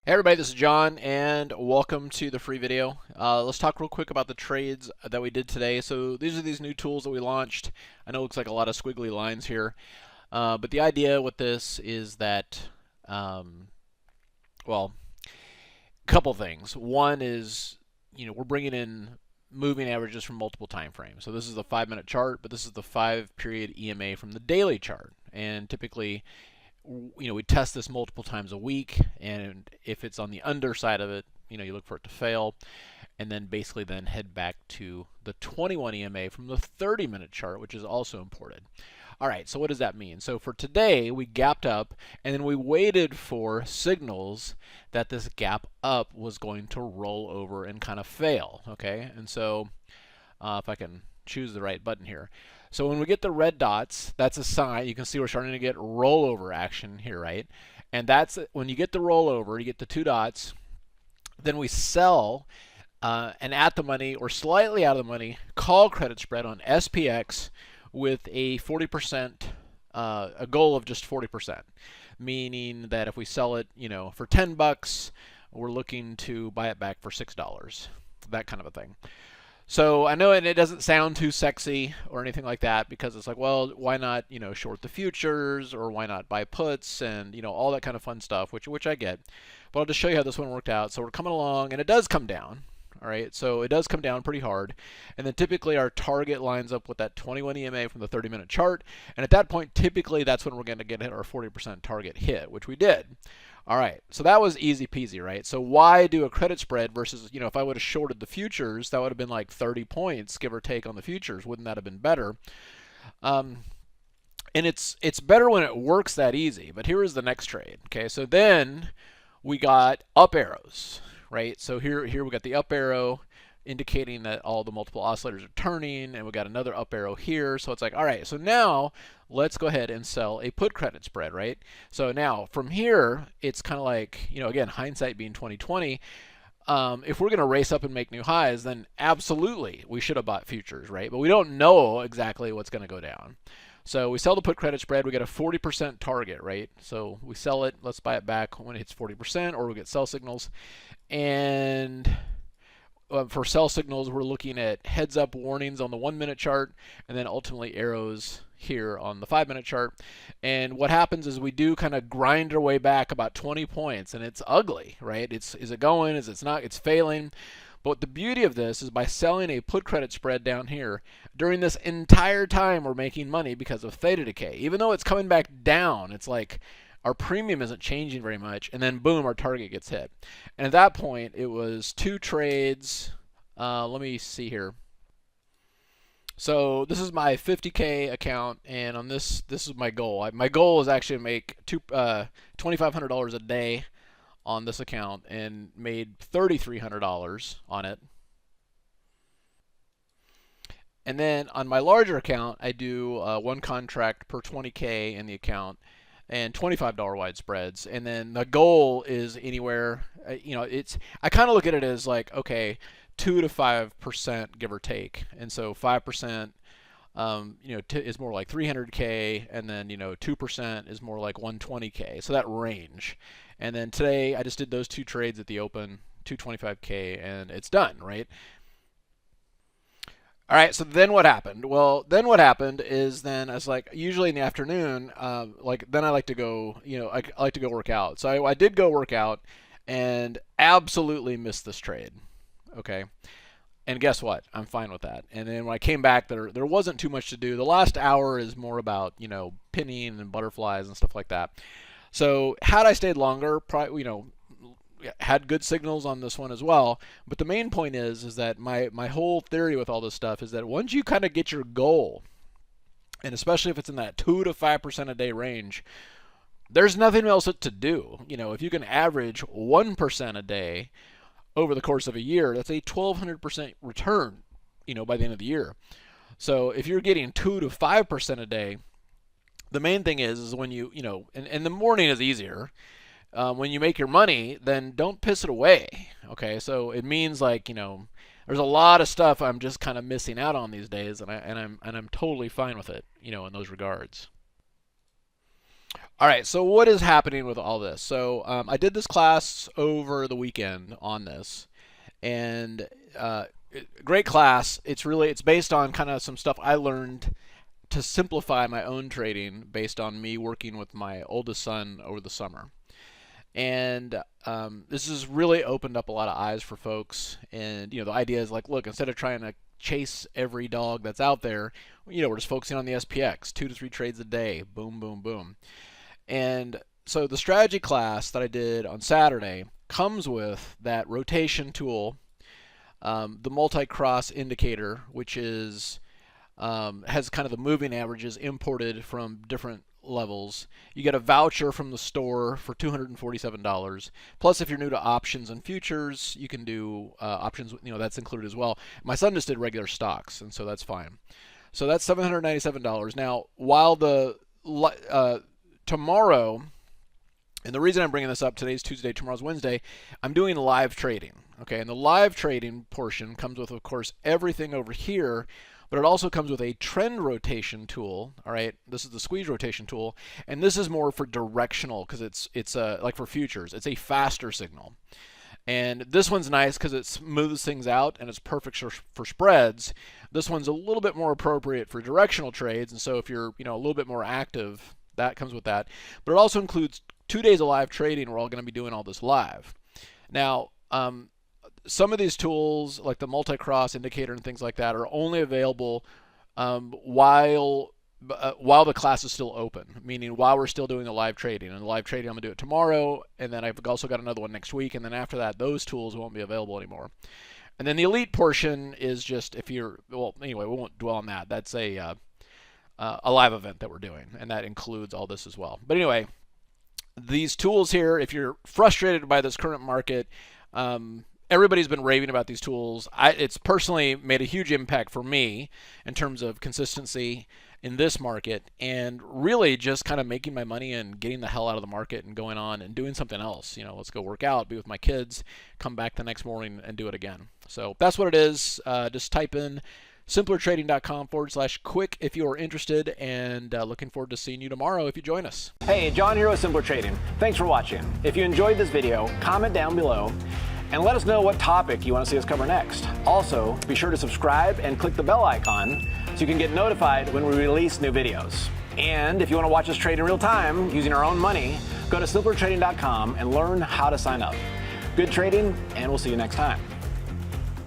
Hey everybody, this is John, and welcome to the free video. Let's talk real quick about the trades that we did today. So these are these new tools that we launched. I know it looks like a lot of squiggly lines here, but the idea with this is that, well, a couple things. One is, we're bringing in moving averages from multiple time frames. So this is the 5-minute chart, but this is the 5-period EMA from the daily chart. And typically, we test this multiple times a week, and if it's on the underside of it, you look for it to fail, and then basically then head back to the 21 EMA from the 30-minute chart, which is also imported. All right, so what does that mean? So for today, we gapped up, and then we waited for signals that this gap up was going to roll over and kind of fail, okay? And so if I can choose the right button here. So when we get the red dots, that's a sign. You can see we're starting to get rollover action here, right? And that's when you get the rollover, you get the two dots, then we sell an at the money or slightly out of the money call credit spread on SPX with a 40%, a goal of just 40%, meaning that if we sell it, for 10 bucks, we're looking to buy it back for $6, that kind of a thing. So I know it doesn't sound too sexy or anything like that, because it's like, well, why not, short the futures, or why not buy puts, and all that kind of fun stuff, which I get. But I'll just show you how this one worked out. So we're coming along, and it does come down. All right, so it does come down pretty hard, and then typically our target lines up with that 21 EMA from the 30-minute chart, and at that point, typically that's when we're going to get our 40% target hit, which we did. All right, so that was easy peasy, right? So why do a credit spread versus, if I would have shorted the futures, that would have been like 30 points, give or take, on the futures. Wouldn't that have been better? Um, and it's better when it works that easy. But here is the next trade. Okay, so then we got up arrows, right? So here we got the up arrow indicating that all the multiple oscillators are turning, and we got another up arrow here. So it's like, all right, so now let's go ahead and sell a put credit spread, right? So now from here, it's kind of like, again, hindsight being 2020. If we're going to race up and make new highs, then absolutely we should have bought futures, right? But we don't know exactly what's going to go down. So we sell the put credit spread. We get a 40% target, right? So we sell it. Let's buy it back when it hits 40%, or we get sell signals. And for sell signals, we're looking at heads up warnings on the 1-minute chart, and then ultimately arrows here on the 5-minute chart. And what happens is we do kind of grind our way back about 20 points, and it's ugly, right? Is it going? Is it not? It's failing. But the beauty of this is by selling a put credit spread down here, during this entire time we're making money because of theta decay. Even though it's coming back down, it's like our premium isn't changing very much, and then boom, our target gets hit. And at that point, it was 2 trades. Let me see here. So this is my 50K account, and on this is my goal. My goal is actually to make $2,500 a day on this account, and made $3,300 on it. And then on my larger account, I do one contract per 20K in the account, and $25 wide spreads. And then the goal is anywhere, I kind of look at it as like, okay, 2 to 5%, give or take. And so 5%, is more like 300K, and then 2% is more like 120K. So that range. And then today I just did those 2 trades at the open, 225K, and it's done, right? All right, so then what happened? Well, then what happened is, then I was like, usually in the afternoon, then I like to go, I like to go work out. So I did go work out, and absolutely missed this trade. Okay. And guess what? I'm fine with that. And then when I came back, there wasn't too much to do. The last hour is more about, pinning and butterflies and stuff like that. So had I stayed longer, probably, had good signals on this one as well. But the main point is that my whole theory with all this stuff is that once you kind of get your goal, and especially if it's in that 2 to 5% a day range, there's nothing else to do. If you can average 1% a day over the course of a year, that's a 1,200% return, by the end of the year. So if you're getting 2 to 5% a day, the main thing is when and the morning is easier. When you make your money, then don't piss it away. Okay, so it means like, there's a lot of stuff I'm just kind of missing out on these days, and I'm totally fine with it, in those regards. All right, so what is happening with all this? So I did this class over the weekend on this, and great class. It's based on kind of some stuff I learned to simplify my own trading based on me working with my oldest son over the summer. And this has really opened up a lot of eyes for folks. And the idea is like, look, instead of trying to chase every dog that's out there, we're just focusing on the SPX, 2 to 3 trades a day, boom, boom, boom. And so the strategy class that I did on Saturday comes with that rotation tool, the multi-cross indicator, which is has kind of the moving averages imported from different levels. You get a voucher from the store for $247. Plus, if you're new to options and futures, you can do options. That's included as well. My son just did regular stocks, and so that's fine. So that's $797. Now, while the tomorrow, and the reason I'm bringing this up, today's Tuesday, tomorrow's Wednesday, I'm doing live trading. Okay, and the live trading portion comes with, of course, everything over here, but it also comes with a trend rotation tool. All right, this is the squeeze rotation tool, and this is more for directional because it's like for futures, it's a faster signal. And this one's nice because it smooths things out and it's perfect for spreads. This one's a little bit more appropriate for directional trades, and so if you're a little bit more active, that comes with that. But it also includes 2 days of live trading. We're all going to be doing all this live. Now, some of these tools, like the multi-cross indicator and things like that, are only available while the class is still open, meaning while we're still doing the live trading. And the live trading, I'm going to do it tomorrow, and then I've also got another one next week, and then after that, those tools won't be available anymore. And then the elite portion is just anyway, we won't dwell on that. That's a live event that we're doing, and that includes all this as well. But anyway, these tools here, if you're frustrated by this current market, everybody's been raving about these tools. It's personally made a huge impact for me in terms of consistency in this market, and really just kind of making my money and getting the hell out of the market and going on and doing something else. Let's go work out, be with my kids, come back the next morning and do it again. So that's what it is. Just type in simplertrading.com/quick if you are interested, and looking forward to seeing you tomorrow if you join us. Hey, John here with Simpler Trading. Thanks for watching. If you enjoyed this video, comment down below and let us know what topic you want to see us cover next. Also, be sure to subscribe and click the bell icon so you can get notified when we release new videos. And if you want to watch us trade in real time using our own money, go to simplertrading.com and learn how to sign up. Good trading, and we'll see you next time.